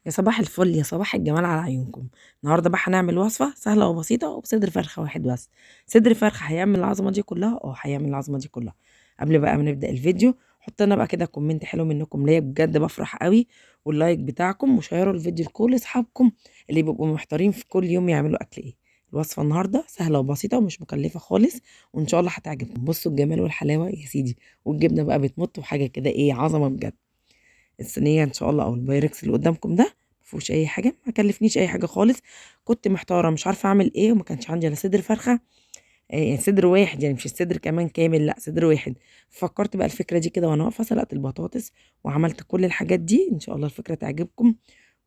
يا صباح الفل يا صباح الجمال على عيونكم. النهارده بقى هنعمل وصفة سهلة وبسيطة وبصدر فرخة واحد بس. صدر فرخة هيعمل العظمة دي كلها، هيعمل العظمة دي كلها. قبل بقى ما نبدأ الفيديو، حط لنا بقى كده كومنت حلو منكم ليا، بجد بفرح قوي. واللايك بتاعكم وشيروا الفيديو لكل اصحابكم اللي بيبقوا محتارين في كل يوم يعملوا اكل ايه. الوصفة النهارده سهلة وبسيطة ومش مكلفة خالص، وان شاء الله هتعجبكم. بصوا الجمال والحلاوة يا سيدي، والجبنة بقى بتمط وحاجة كده ايه، عظمة بجد. الصينيه ان شاء الله او البايركس اللي قدامكم ده مفيهوش اي حاجه، ما كلفنيش اي حاجه خالص. كنت محتاره مش عارفه اعمل ايه، وما كانش عندي الا صدر فرخه. يعني صدر واحد، يعني مش الصدر كمان كامل، لا صدر واحد. فكرت بقى الفكره دي كده وانا واقفه، سلقت البطاطس وعملت كل الحاجات دي. ان شاء الله الفكره تعجبكم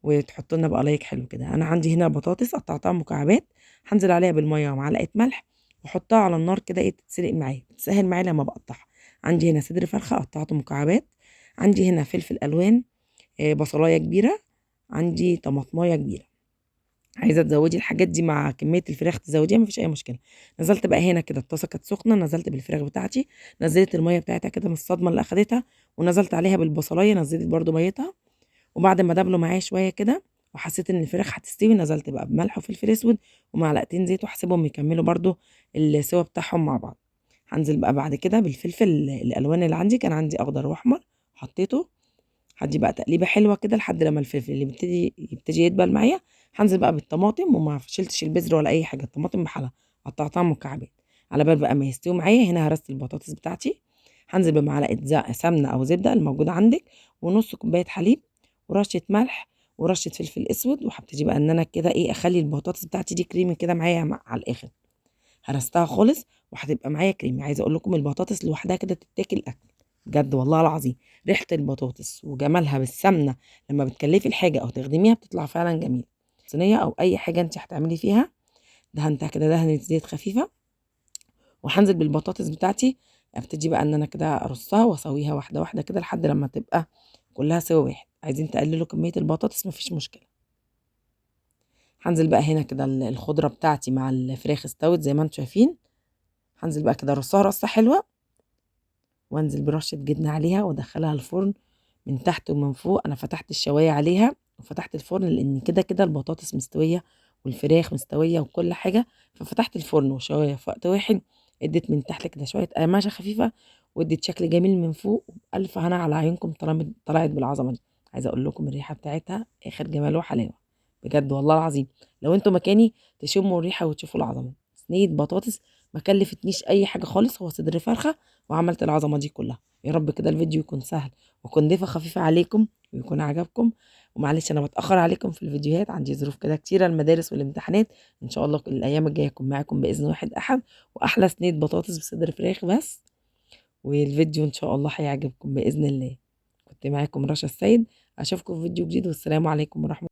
وتحطوا لنا بقى لايك حلو كده. انا عندي هنا بطاطس قطعتها مكعبات، هنزل عليها بالميه ومعلقه ملح واحطها على النار كده ايه تتسلق معايا، تسهل معايا لما بقطعها. عندي هنا صدر فرخه قطعته مكعبات، عندي هنا فلفل الوان، بصلايه كبيره، عندي طماطمايه كبيره. عايزه تزودي الحاجات دي مع كميه الفراخ تزوديها مفيش اي مشكله. نزلت بقى هنا كده، الطاسه كانت سخنه، نزلت بالفراخ بتاعتي، نزلت الميه بتاعتها كده من الصدمه اللي اخدتها، ونزلت عليها بالبصلايه، نزلت برده ميتها. وبعد ما دبلوا معايا شويه كده وحسيت ان الفراخ هتستوي، نزلت بقى بملح وفلفل اسود ومعلقتين زيت، واحسبهم يكملوا برده السوا بتاعهم مع بعض. هنزل بقى بعد كده بالفلفل الالوان اللي عندي، كان عندي اخضر واحمر، حطيته. هادي بقى تقليبه حلوه كده لحد لما الفلفل اللي يبتدي يدبل معايا. هنزل بقى بالطماطم، وما شلتش البذر ولا اي حاجه، الطماطم بحالها قطعتها مكعبات. على بال بقى ما يستوي معايا، هنا هرست البطاطس بتاعتي. هنزل بمعلقه سمنه او زبده الموجوده عندك، ونص كوبايه حليب، ورشه ملح، ورشه فلفل اسود. وهبتدي بقى ان انا كده ايه، اخلي البطاطس بتاعتي دي كريمي كده معايا على الاخر. هرستها خالص وهتبقى معايا كريمي. عايزه اقول لكم البطاطس لوحدها كده تتاكل اكل، بجد والله العظيم. ريحه البطاطس وجمالها بالسمنه لما بتكلفي الحاجه او تخدميها بتطلع فعلا جميله. صينيه او اي حاجه انت هتعملي فيها، دهنتها كده دهنه زيت خفيفه، وهنزل بالبطاطس بتاعتي. ابتدي بقى ان انا كده ارصها واسويها واحده واحده كده لحد لما تبقى كلها سوا واحد. عايزين تقللوا كميه البطاطس مفيش مشكله. هنزل بقى هنا كده الخضره بتاعتي مع الفراخ استوت زي ما انتم شايفين. هنزل بقى كده ارصها رصه حلوه، وانزل برشه جبنه عليها وادخلها الفرن من تحت ومن فوق. انا فتحت الشوايه عليها وفتحت الفرن، لان كده كده البطاطس مستويه والفراخ مستويه وكل حاجه. ففتحت الفرن والشوايه في وقت واحد، اديت من تحت كده شويه قرمشه خفيفه، واديت شكل جميل من فوق. الف هنا على عيونكم طلعت بالعظمه دي. عايزه اقول لكم الريحه بتاعتها اخر جمال وحلاوه، بجد والله العظيم. لو انتوا مكاني تشموا الريحه وتشوفوا العظمه. صينيه بطاطس ما كلفتنيش اي حاجه خالص، هو صدر فرخه وعملت العظمه دي كلها. يا رب كده الفيديو يكون سهل ويكون ضيفه خفيفه عليكم ويكون عجبكم. ومعلش انا بتاخر عليكم في الفيديوهات، عندي ظروف كده كتيره، المدارس والامتحانات. ان شاء الله الايام الجايه اكون معاكم باذن واحد احد، واحلى صينيه بطاطس بصدر فراخ بس. والفيديو ان شاء الله هيعجبكم باذن الله. كنت معاكم رشا السيد، اشوفكم في فيديو جديد، والسلام عليكم ورحمه